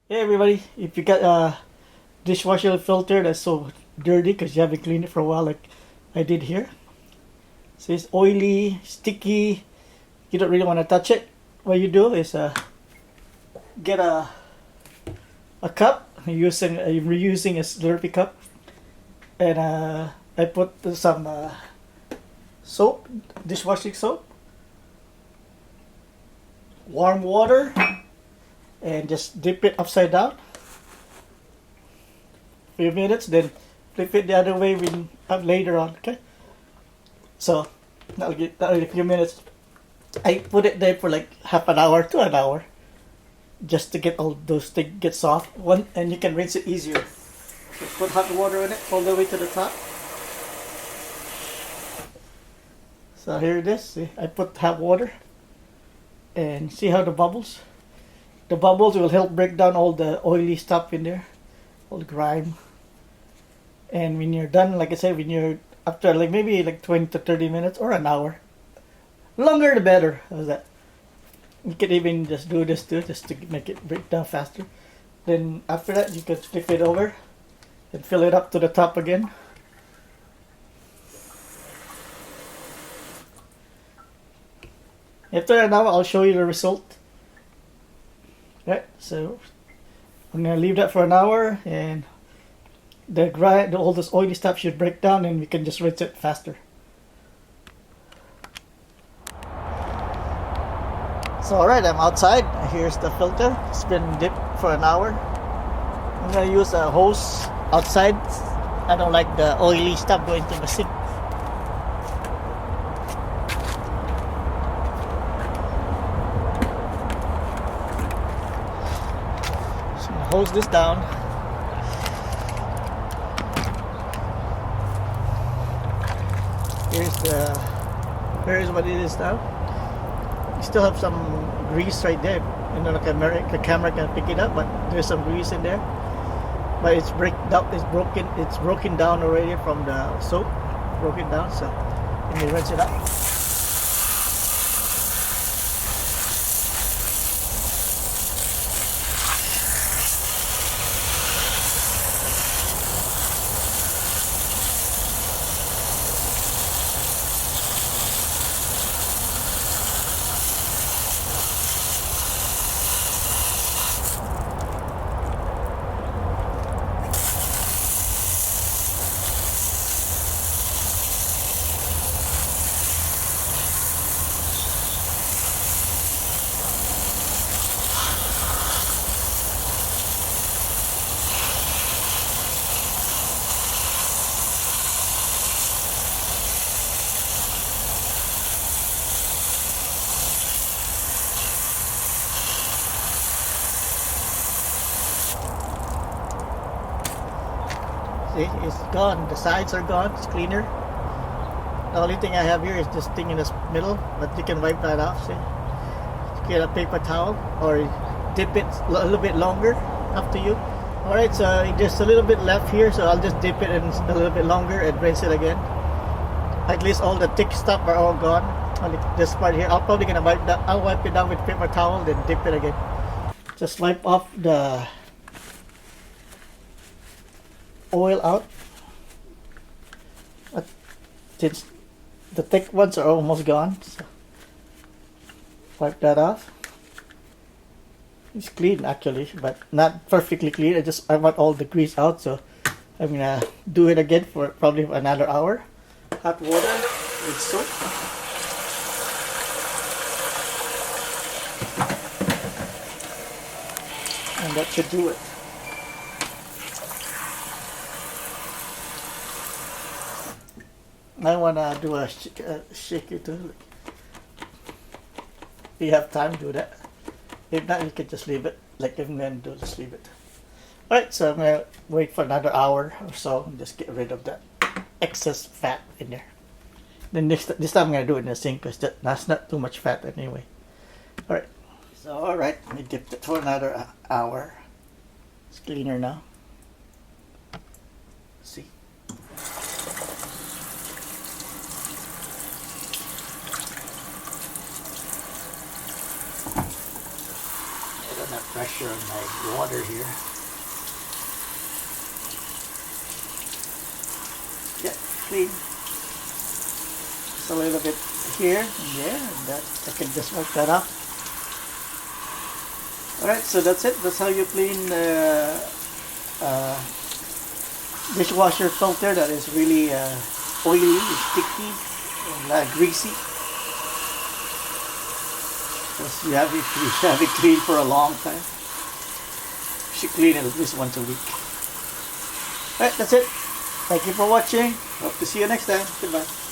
Hey everybody, if you got a dishwasher filter that's so dirty because you haven't cleaned it for a while like I did here. So it's oily, sticky, you don't really want to touch it. What you do is get a cup. I'm reusing a Slurpee cup. And I put some soap, dishwashing soap, warm water, and just dip it upside down. Few minutes, then flip it the other way later on. Okay, so that'll a few minutes. I put it there for like half an hour to an hour, just to get all those things get soft. And you can rinse it easier. So put hot water in it all the way to the top. So here it is. See, I put hot water, and see how the bubbles. The bubbles will help break down all the oily stuff in there, all the grime. And when you're done, like I said, when you're after like maybe like 20 to 30 minutes or an hour, longer the better. How's that? You can even just do this too, just to make it break down faster. Then after that, you can flip it over and fill it up to the top again. After an hour, I'll show you the result. Right, so I'm gonna leave that for an hour, and all this oily stuff should break down, and we can just rinse it faster. So alright, I'm outside. Here's the filter. It's been dipped for an hour. I'm gonna use a hose outside. I don't like the oily stuff going to the sink. So I'm gonna hose this down. Here's what it is now. You still have some grease right there. You know, the camera can pick it up, but there's some grease in there. But it's broken down already from the soap. Broken down, so let me rinse it up. See, it's gone. The sides are gone. It's cleaner. The only thing I have here is this thing in the middle, but you can wipe that off. See, get a paper towel or dip it a little bit longer. Up to you. All right, so just a little bit left here, so I'll just dip it in a little bit longer and rinse it again. At least all the thick stuff are all gone. Only this part here, I'm probably gonna wipe that. I'll wipe it down with paper towel, then dip it again. Just wipe off the oil out. But since the thick ones are almost gone, so wipe that off. It's clean actually, but not perfectly clean. I want all the grease out, so I'm gonna do it again for probably another hour. Hot water with soap. And that should do it. I wanna do a shaker too. If you have time, do that. If not, you can just leave it. Like I'm gonna do, just leave it. Alright, so I'm gonna wait for another hour or so and just get rid of that excess fat in there. Then this time I'm gonna do it in the sink because that's not too much fat anyway. Alright. So alright, we dipped it for another hour. It's cleaner now. See. pressure on my water here. Yeah, clean. Just a little bit here and there, and that I can just wipe that off. Alright, so that's it. That's how you clean dishwasher filter that is really oily, sticky, and greasy. Because you have it clean for a long time. You should clean it at least once a week. Alright, that's it. Thank you for watching. Hope to see you next time. Goodbye.